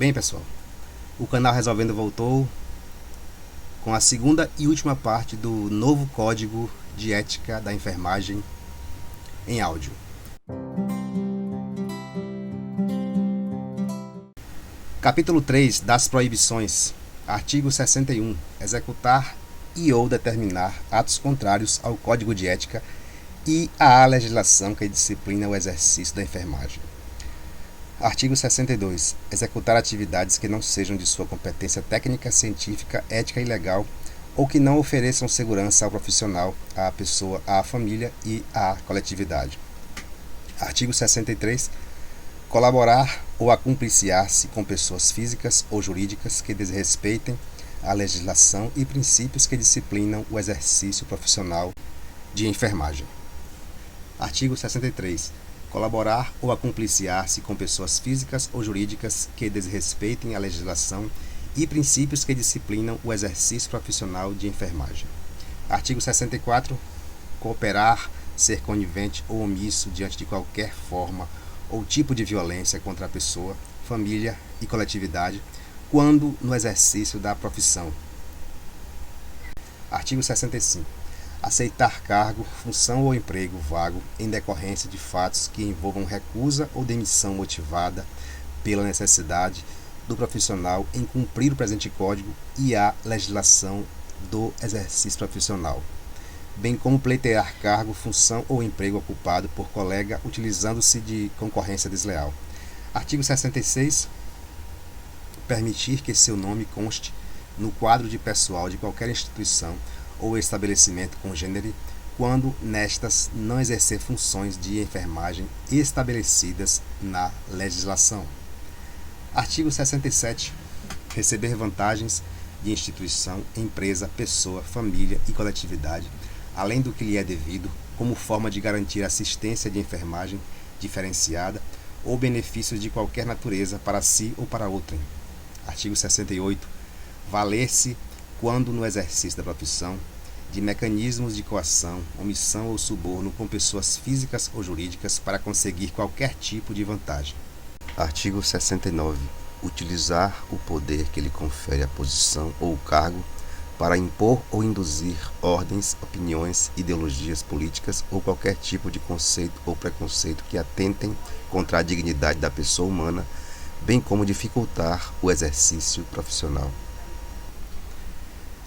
Bem, pessoal, o canal Resolvendo voltou com a segunda e última parte do novo Código de Ética da Enfermagem em áudio. Capítulo 3 das proibições. Artigo 61. Executar e ou determinar atos contrários ao Código de Ética e à legislação que disciplina o exercício da enfermagem. Artigo 62. Executar atividades que não sejam de sua competência técnica, científica, ética e legal ou que não ofereçam segurança ao profissional, à pessoa, à família e à coletividade. Artigo 63. Colaborar ou acumpliciar-se com pessoas físicas ou jurídicas que desrespeitem a legislação e princípios que disciplinam o exercício profissional de enfermagem. Artigo 63. Colaborar ou acumpliciar-se com pessoas físicas ou jurídicas que desrespeitem a legislação e princípios que disciplinam o exercício profissional de enfermagem. Artigo 64. Cooperar, ser conivente ou omisso diante de qualquer forma ou tipo de violência contra a pessoa, família e coletividade, quando no exercício da profissão. Artigo 65. Aceitar cargo, função ou emprego vago em decorrência de fatos que envolvam recusa ou demissão motivada pela necessidade do profissional em cumprir o presente Código e a legislação do exercício profissional, bem como pleitear cargo, função ou emprego ocupado por colega utilizando-se de concorrência desleal. Artigo 66. Permitir que seu nome conste no quadro de pessoal de qualquer instituição ou estabelecimento congênere, quando nestas não exercer funções de enfermagem estabelecidas na legislação. Artigo 67. Receber vantagens de instituição, empresa, pessoa, família e coletividade, além do que lhe é devido, como forma de garantir assistência de enfermagem diferenciada ou benefícios de qualquer natureza para si ou para outrem. Artigo 68. Valer-se, quando no exercício da profissão, de mecanismos de coação, omissão ou suborno com pessoas físicas ou jurídicas para conseguir qualquer tipo de vantagem. Artigo 69. Utilizar o poder que lhe confere a posição ou o cargo para impor ou induzir ordens, opiniões, ideologias políticas ou qualquer tipo de conceito ou preconceito que atentem contra a dignidade da pessoa humana, bem como dificultar o exercício profissional.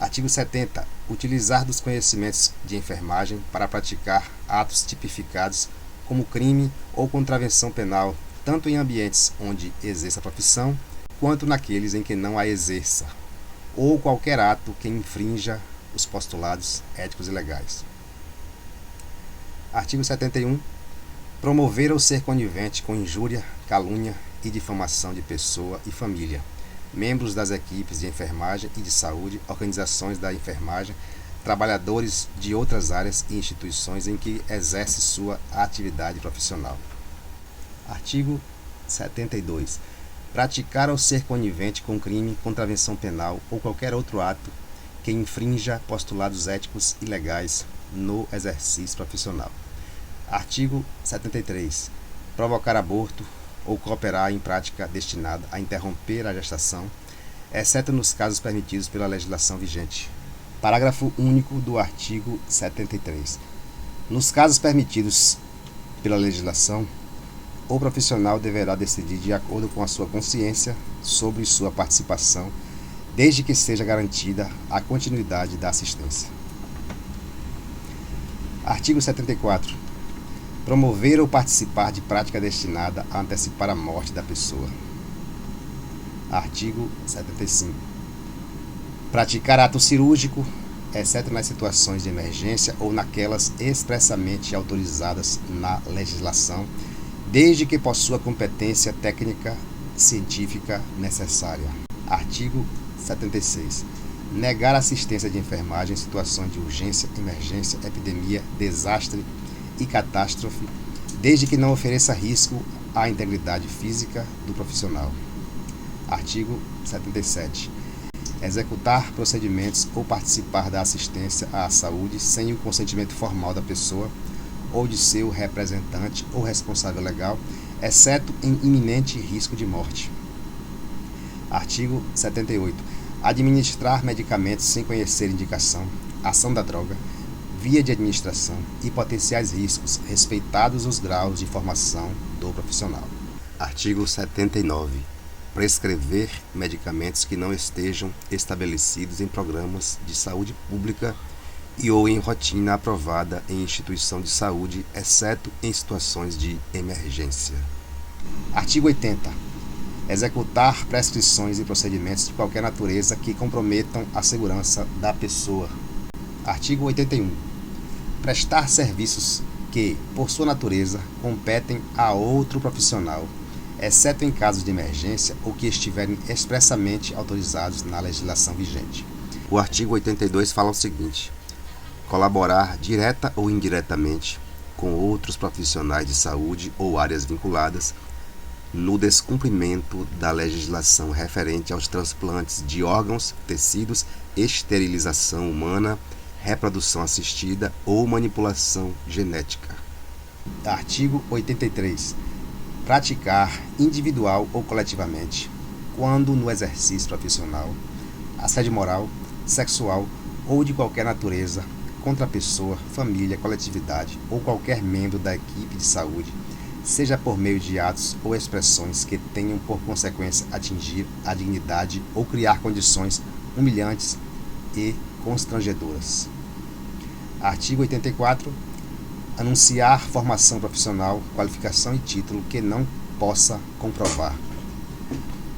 Artigo 70. Utilizar dos conhecimentos de enfermagem para praticar atos tipificados como crime ou contravenção penal, tanto em ambientes onde exerça a profissão, quanto naqueles em que não a exerça, ou qualquer ato que infrinja os postulados éticos e legais. Artigo 71. Promover ou ser conivente com injúria, calúnia e difamação de pessoa e família, membros das equipes de enfermagem e de saúde, organizações da enfermagem, trabalhadores de outras áreas e instituições em que exerce sua atividade profissional. Artigo 72. Praticar ou ser conivente com crime, contravenção penal ou qualquer outro ato que infrinja postulados éticos e legais no exercício profissional. Artigo 73. Provocar aborto ou cooperar em prática destinada a interromper a gestação, exceto nos casos permitidos pela legislação vigente. Parágrafo único do artigo 73. Nos casos permitidos pela legislação, o profissional deverá decidir de acordo com a sua consciência sobre sua participação, desde que seja garantida a continuidade da assistência. Artigo 74. Promover ou participar de prática destinada a antecipar a morte da pessoa. Artigo 75. Praticar ato cirúrgico, exceto nas situações de emergência ou naquelas expressamente autorizadas na legislação, desde que possua competência técnica científica necessária. Artigo 76. Negar assistência de enfermagem em situações de urgência, emergência, epidemia, desastre e catástrofe, desde que não ofereça risco à integridade física do profissional. Artigo 77. Executar procedimentos ou participar da assistência à saúde sem o consentimento formal da pessoa ou de seu representante ou responsável legal, exceto em iminente risco de morte. Artigo 78. Administrar medicamentos sem conhecer indicação, ação da droga, via de administração e potenciais riscos, respeitados os graus de formação do profissional. Artigo 79. Prescrever medicamentos que não estejam estabelecidos em programas de saúde pública e ou em rotina aprovada em instituição de saúde, exceto em situações de emergência. Artigo 80. Executar prescrições e procedimentos de qualquer natureza que comprometam a segurança da pessoa. Artigo 81. Prestar serviços que, por sua natureza, competem a outro profissional, exceto em casos de emergência ou que estiverem expressamente autorizados na legislação vigente. O artigo 82 fala o seguinte: colaborar direta ou indiretamente com outros profissionais de saúde ou áreas vinculadas no descumprimento da legislação referente aos transplantes de órgãos, tecidos, esterilização humana, reprodução assistida ou manipulação genética. Artigo 83. Praticar individual ou coletivamente, quando no exercício profissional, assédio moral, sexual ou de qualquer natureza contra a pessoa, família, coletividade ou qualquer membro da equipe de saúde, seja por meio de atos ou expressões que tenham por consequência atingir a dignidade ou criar condições humilhantes e constrangedoras. Artigo 84. Anunciar formação profissional, qualificação e título que não possa comprovar.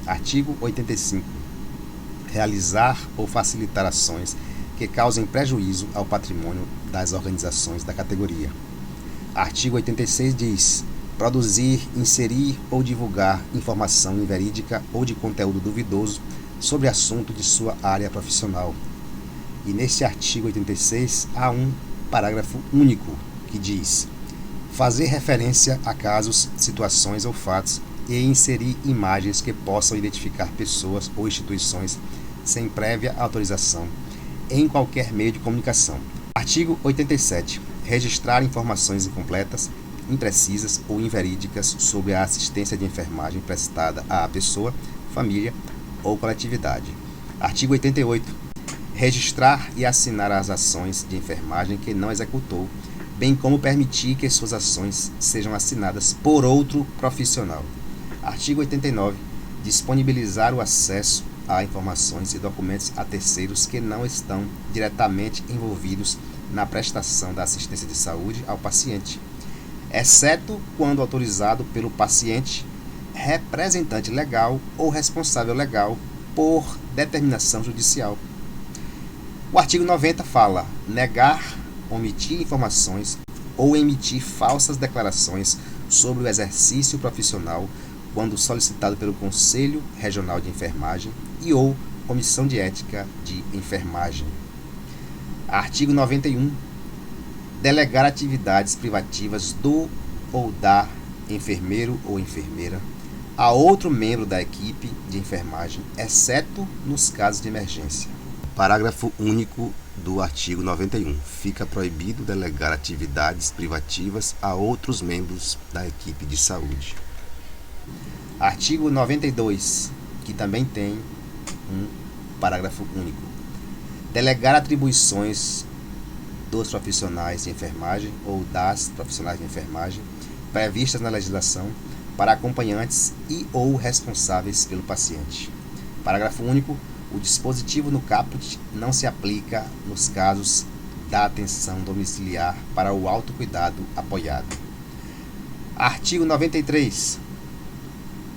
Artigo 85. Realizar ou facilitar ações que causem prejuízo ao patrimônio das organizações da categoria. Artigo 86 diz: produzir, inserir ou divulgar informação inverídica ou de conteúdo duvidoso sobre assunto de sua área profissional. E neste artigo 86 há um parágrafo único que diz: fazer referência a casos, situações ou fatos e inserir imagens que possam identificar pessoas ou instituições sem prévia autorização em qualquer meio de comunicação. Artigo 87. Registrar informações incompletas, imprecisas ou inverídicas sobre a assistência de enfermagem prestada à pessoa, família ou coletividade. Artigo 88. Registrar e assinar as ações de enfermagem que não executou, bem como permitir que suas ações sejam assinadas por outro profissional. Artigo 89. Disponibilizar o acesso a informações e documentos a terceiros que não estão diretamente envolvidos na prestação da assistência de saúde ao paciente, exceto quando autorizado pelo paciente, representante legal ou responsável legal por determinação judicial. O artigo 90 fala: negar, omitir informações ou emitir falsas declarações sobre o exercício profissional quando solicitado pelo Conselho Regional de Enfermagem e ou Comissão de Ética de Enfermagem. Artigo 91. Delegar atividades privativas do ou da enfermeiro ou enfermeira a outro membro da equipe de enfermagem, exceto nos casos de emergência. Parágrafo único do artigo 91. Fica proibido delegar atividades privativas a outros membros da equipe de saúde. Artigo 92, que também tem um parágrafo único. Delegar atribuições dos profissionais de enfermagem ou das profissionais de enfermagem previstas na legislação para acompanhantes e ou responsáveis pelo paciente. Parágrafo único. O dispositivo no caput não se aplica nos casos da atenção domiciliar para o autocuidado apoiado. Artigo 93.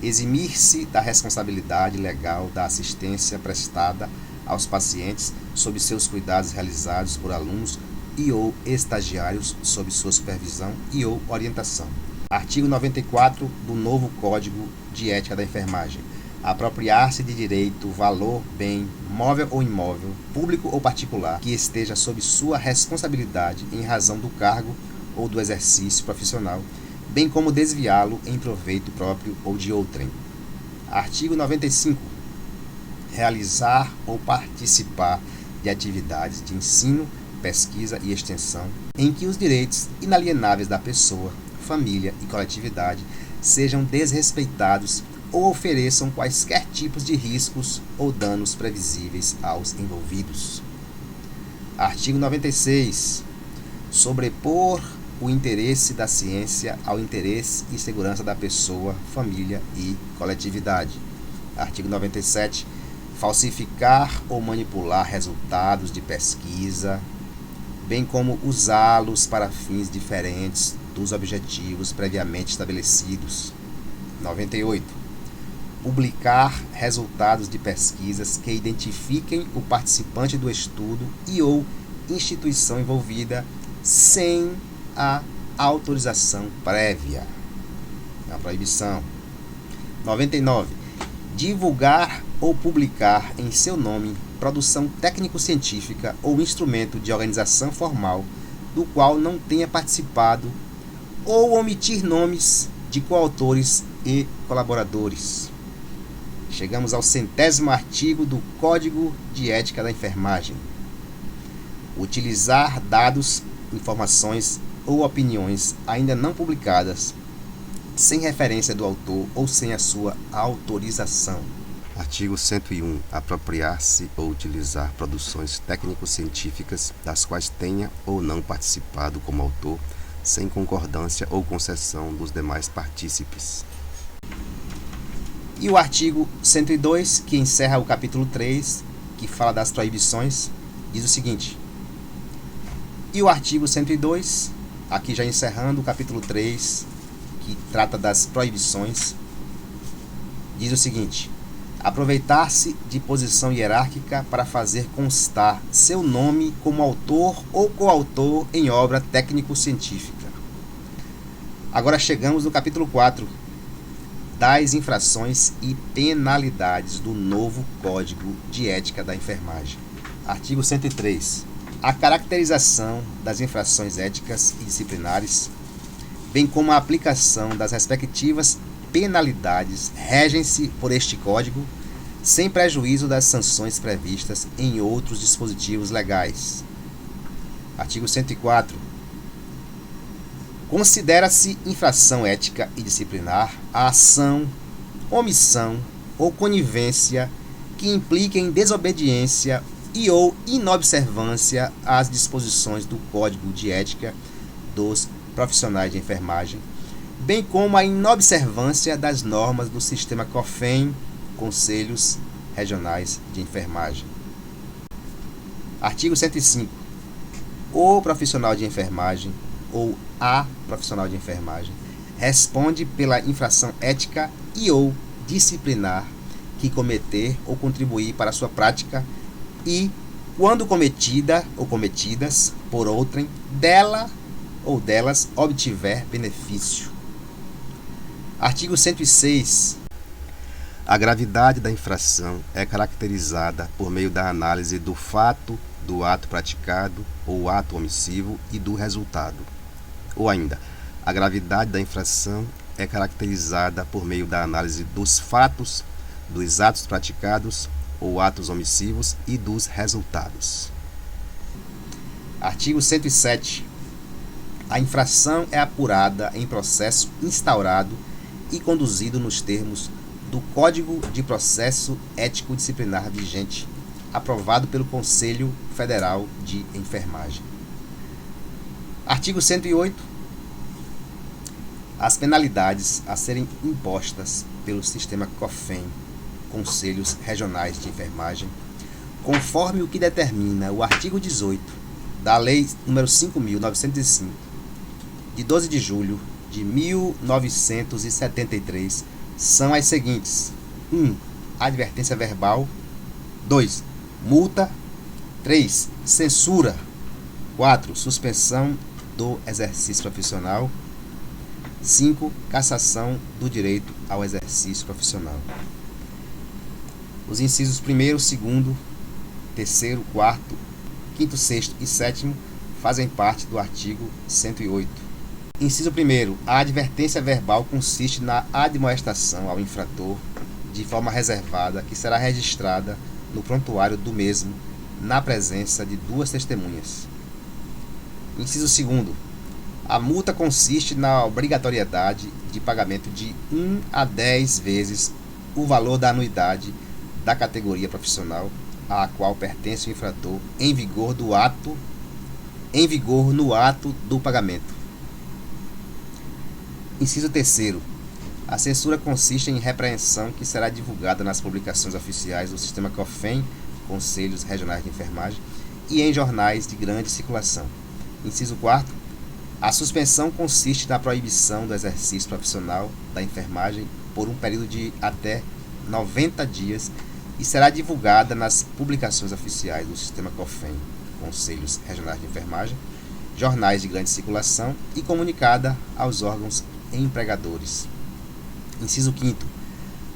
Eximir-se da responsabilidade legal da assistência prestada aos pacientes sob seus cuidados realizados por alunos e ou estagiários sob sua supervisão e ou orientação. Artigo 94 do novo Código de Ética da Enfermagem. Apropriar-se de direito, valor, bem, móvel ou imóvel, público ou particular, que esteja sob sua responsabilidade em razão do cargo ou do exercício profissional, bem como desviá-lo em proveito próprio ou de outrem. Artigo 95. Realizar ou participar de atividades de ensino, pesquisa e extensão, em que os direitos inalienáveis da pessoa, família e coletividade sejam desrespeitados ou ofereçam quaisquer tipos de riscos ou danos previsíveis aos envolvidos. Artigo 96. Sobrepor o interesse da ciência ao interesse e segurança da pessoa, família e coletividade. Artigo 97. Falsificar ou manipular resultados de pesquisa, bem como usá-los para fins diferentes dos objetivos previamente estabelecidos. 98. Publicar resultados de pesquisas que identifiquem o participante do estudo e ou instituição envolvida sem a autorização prévia. É uma proibição. 99. Divulgar ou publicar em seu nome produção técnico-científica ou instrumento de organização formal do qual não tenha participado ou omitir nomes de coautores e colaboradores. Chegamos ao 100º artigo do Código de Ética da Enfermagem. Utilizar dados, informações ou opiniões ainda não publicadas, sem referência do autor ou sem a sua autorização. Artigo 101. Apropriar-se ou utilizar produções técnico-científicas das quais tenha ou não participado como autor, sem concordância ou concessão dos demais partícipes. E o artigo 102, que encerra o capítulo 3, que fala das proibições, diz o seguinte. E o artigo 102, aqui já encerrando o capítulo 3, que trata das proibições, diz o seguinte: aproveitar-se de posição hierárquica para fazer constar seu nome como autor ou coautor em obra técnico-científica. Agora chegamos no capítulo 4, das infrações e penalidades do novo Código de Ética da Enfermagem. Artigo 103. A caracterização das infrações éticas e disciplinares, bem como a aplicação das respectivas penalidades, regem-se por este Código, sem prejuízo das sanções previstas em outros dispositivos legais. Artigo 104. Considera-se infração ética e disciplinar a ação, omissão ou conivência que impliquem desobediência e ou inobservância às disposições do Código de Ética dos profissionais de enfermagem, bem como a inobservância das normas do sistema COFEN, Conselhos Regionais de Enfermagem. Artigo 105. O profissional de enfermagem ou a profissional de enfermagem responde pela infração ética e ou disciplinar que cometer ou contribuir para a sua prática e, quando cometida ou cometidas por outrem, dela ou delas obtiver benefício. Artigo 106. A gravidade da infração é caracterizada por meio da análise do fato, do ato praticado ou ato omissivo e do resultado. Ou ainda, a gravidade da infração é caracterizada por meio da análise dos fatos, dos atos praticados ou atos omissivos e dos resultados. Artigo 107. A infração é apurada em processo instaurado e conduzido nos termos do Código de Processo Ético-Disciplinar vigente, aprovado pelo Conselho Federal de Enfermagem. Artigo 108. As penalidades a serem impostas pelo sistema COFEN, Conselhos Regionais de Enfermagem, conforme o que determina o artigo 18 da Lei nº 5.905, de 12 de julho de 1973, são as seguintes: 1. Advertência verbal. 2. Multa. 3. Censura. 4. Suspensão do exercício profissional. 5. Cassação do direito ao exercício profissional. Os incisos 1º, 2º, 3º, 4º, 5º, 6º e 7º fazem parte do artigo 108. Inciso 1º. A advertência verbal consiste na admoestação ao infrator de forma reservada, que será registrada no prontuário do mesmo, na presença de 2 testemunhas. Inciso 2º. A multa consiste na obrigatoriedade de pagamento de 1 a 10 vezes o valor da anuidade da categoria profissional à qual pertence o infrator em vigor no ato do pagamento. Inciso 3º. A censura consiste em repreensão que será divulgada nas publicações oficiais do Sistema COFEN, Conselhos Regionais de Enfermagem, e em jornais de grande circulação. Inciso 4º. A suspensão consiste na proibição do exercício profissional da enfermagem por um período de até 90 dias e será divulgada nas publicações oficiais do Sistema COFEN, Conselhos Regionais de Enfermagem, jornais de grande circulação e comunicada aos órgãos empregadores. Inciso 5º.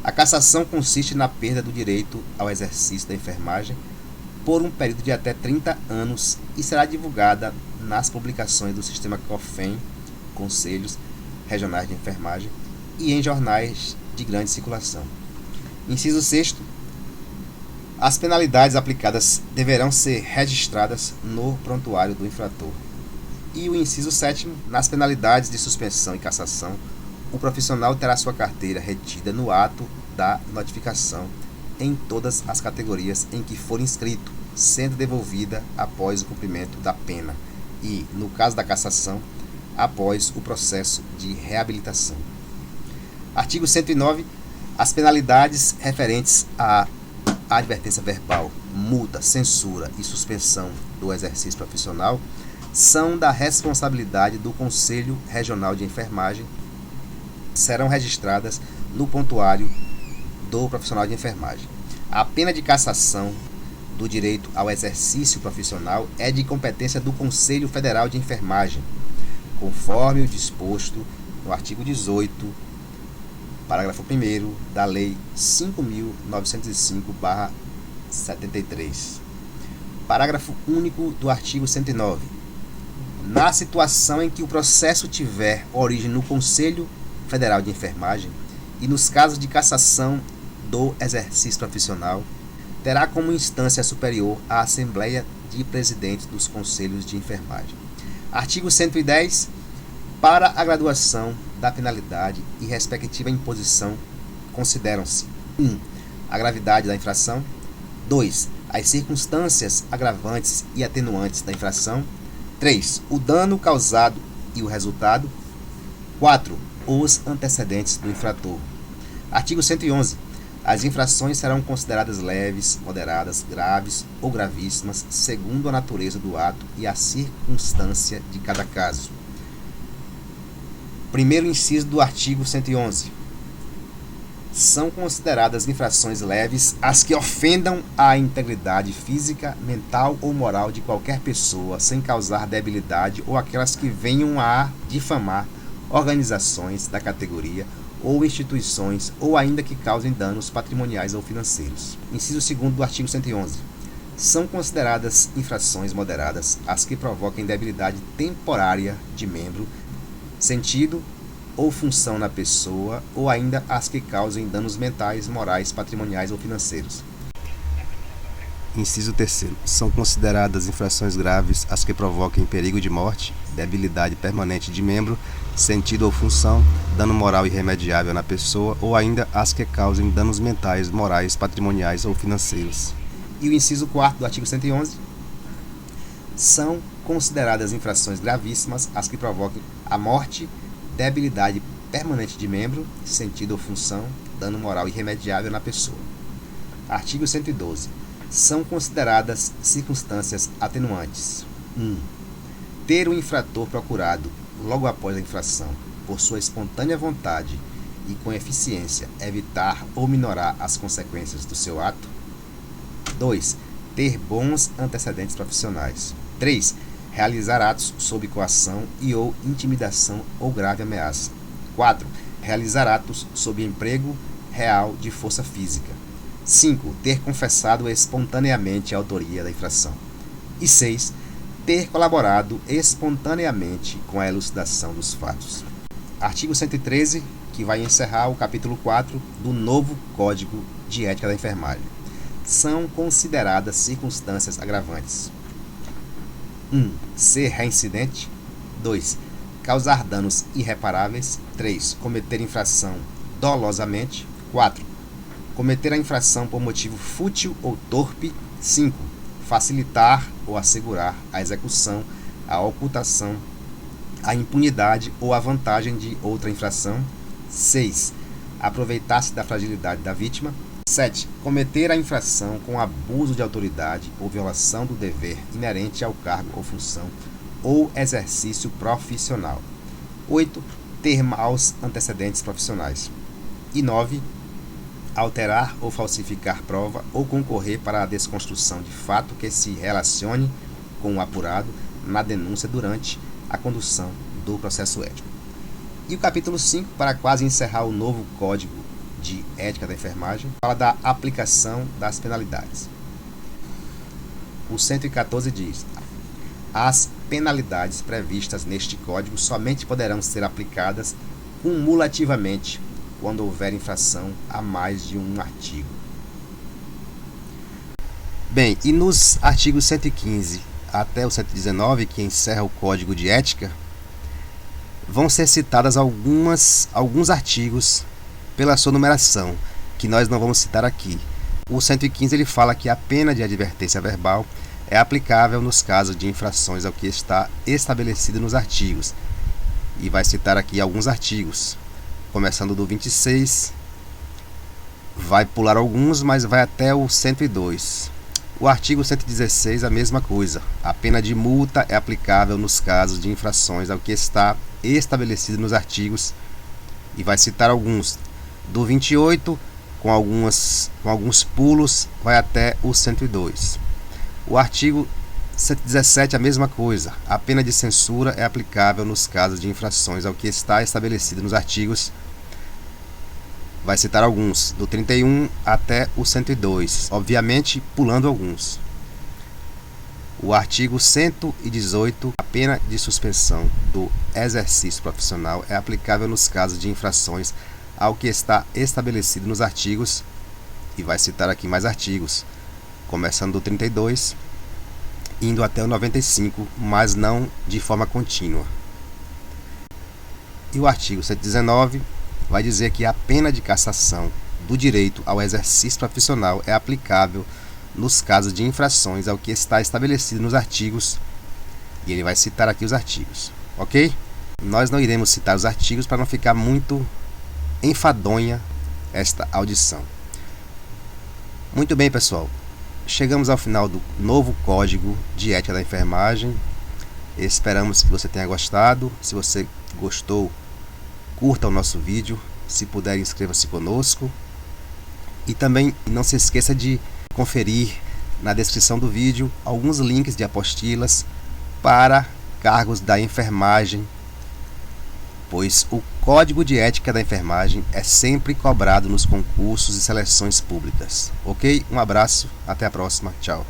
A cassação consiste na perda do direito ao exercício da enfermagem por um período de até 30 anos e será divulgada nas publicações do Sistema COFEN, Conselhos Regionais de Enfermagem, e em jornais de grande circulação. Inciso 6º. As penalidades aplicadas deverão ser registradas no prontuário do infrator. E o inciso 7º. Nas penalidades de suspensão e cassação, o profissional terá sua carteira retida no ato da notificação em todas as categorias em que for inscrito, sendo devolvida após o cumprimento da pena e, no caso da cassação, após o processo de reabilitação. Artigo 109. As penalidades referentes à advertência verbal, multa, censura e suspensão do exercício profissional são da responsabilidade do Conselho Regional de Enfermagem, serão registradas no prontuário do profissional de enfermagem. A pena de cassação do direito ao exercício profissional é de competência do Conselho Federal de Enfermagem, conforme o disposto no artigo 18, parágrafo 1º da Lei 5.905/73. Parágrafo único do artigo 109. Na situação em que o processo tiver origem no Conselho Federal de Enfermagem e nos casos de cassação do exercício profissional, terá como instância superior a Assembleia de Presidentes dos Conselhos de Enfermagem. Artigo 110. Para a graduação da penalidade e respectiva imposição, consideram-se 1. A gravidade da infração. 2. As circunstâncias agravantes e atenuantes da infração. 3. O dano causado e o resultado. 4. Os antecedentes do infrator. Artigo 111. As infrações serão consideradas leves, moderadas, graves ou gravíssimas, segundo a natureza do ato e a circunstância de cada caso. Primeiro inciso do artigo 111. São consideradas infrações leves as que ofendam a integridade física, mental ou moral de qualquer pessoa, sem causar debilidade, ou aquelas que venham a difamar organizações da categoria ou instituições, ou ainda que causem danos patrimoniais ou financeiros. Inciso 2º do artigo 111. São consideradas infrações moderadas as que provoquem debilidade temporária de membro, sentido ou função na pessoa, ou ainda as que causem danos mentais, morais, patrimoniais ou financeiros. Inciso 3º. São consideradas infrações graves as que provoquem perigo de morte, debilidade permanente de membro, sentido ou função, dano moral irremediável na pessoa, ou ainda as que causem danos mentais, morais, patrimoniais ou financeiros. E o inciso 4º do artigo 111. São consideradas infrações gravíssimas as que provoquem a morte, debilidade permanente de membro, sentido ou função, dano moral irremediável na pessoa. Artigo 112. São consideradas circunstâncias atenuantes. 1. Ter o infrator procurado, logo após a infração, por sua espontânea vontade e com eficiência, evitar ou minorar as consequências do seu ato. 2. Ter bons antecedentes profissionais. 3. Realizar atos sob coação e ou intimidação ou grave ameaça. 4. Realizar atos sob emprego real de força física. 5. Ter confessado espontaneamente a autoria da infração. E 6. Ter colaborado espontaneamente com a elucidação dos fatos. Artigo 113, que vai encerrar o capítulo 4 do novo Código de Ética da Enfermagem. São consideradas circunstâncias agravantes. 1. Ser reincidente. 2. causar danos irreparáveis. 3. Cometer infração dolosamente. 4. Cometer a infração por motivo fútil ou torpe. 5. Facilitar ou assegurar a execução, a ocultação, a impunidade ou a vantagem de outra infração. 6. Aproveitar-se da fragilidade da vítima. 7. Cometer a infração com abuso de autoridade ou violação do dever inerente ao cargo ou função ou exercício profissional. 8. Ter maus antecedentes profissionais. E 9. Alterar ou falsificar prova ou concorrer para a desconstrução de fato que se relacione com o apurado na denúncia durante a condução do processo ético. E o capítulo 5, para quase encerrar o novo Código de Ética da Enfermagem, fala da aplicação das penalidades. O 114 diz: as penalidades previstas neste Código somente poderão ser aplicadas cumulativamente quando houver infração a mais de um artigo. Bem, e nos artigos 115 até o 119, que encerra o Código de Ética, vão ser citadas alguns artigos pela sua numeração, que nós não vamos citar aqui. O 115 ele fala que a pena de advertência verbal é aplicável nos casos de infrações ao que está estabelecido nos artigos. E vai citar aqui alguns artigos, começando do 26, vai pular alguns, mas vai até o 102. O artigo 116, a mesma coisa. A pena de multa é aplicável nos casos de infrações ao que está estabelecido nos artigos, e vai citar alguns. Do 28, com alguns pulos, vai até o 102. O artigo 117, a mesma coisa. A pena de censura é aplicável nos casos de infrações ao que está estabelecido nos artigos. Vai citar alguns, do 31 até o 102, obviamente pulando alguns. O artigo 118, a pena de suspensão do exercício profissional é aplicável nos casos de infrações ao que está estabelecido nos artigos, e vai citar aqui mais artigos, começando do 32, indo até o 95, mas não de forma contínua. E o artigo 119 vai dizer que a pena de cassação do direito ao exercício profissional é aplicável nos casos de infrações ao que está estabelecido nos artigos, e ele vai citar aqui os artigos, ok? Nós não iremos citar os artigos para não ficar muito enfadonha esta audição. Muito bem, pessoal, chegamos ao final do novo Código de Ética da Enfermagem. Esperamos que você tenha gostado. Se você gostou, curta o nosso vídeo. Se puder, inscreva-se conosco. E também não se esqueça de conferir na descrição do vídeo alguns links de apostilas para cargos da enfermagem, pois o Código de Ética da Enfermagem é sempre cobrado nos concursos e seleções públicas. Ok? Um abraço, até a próxima, tchau.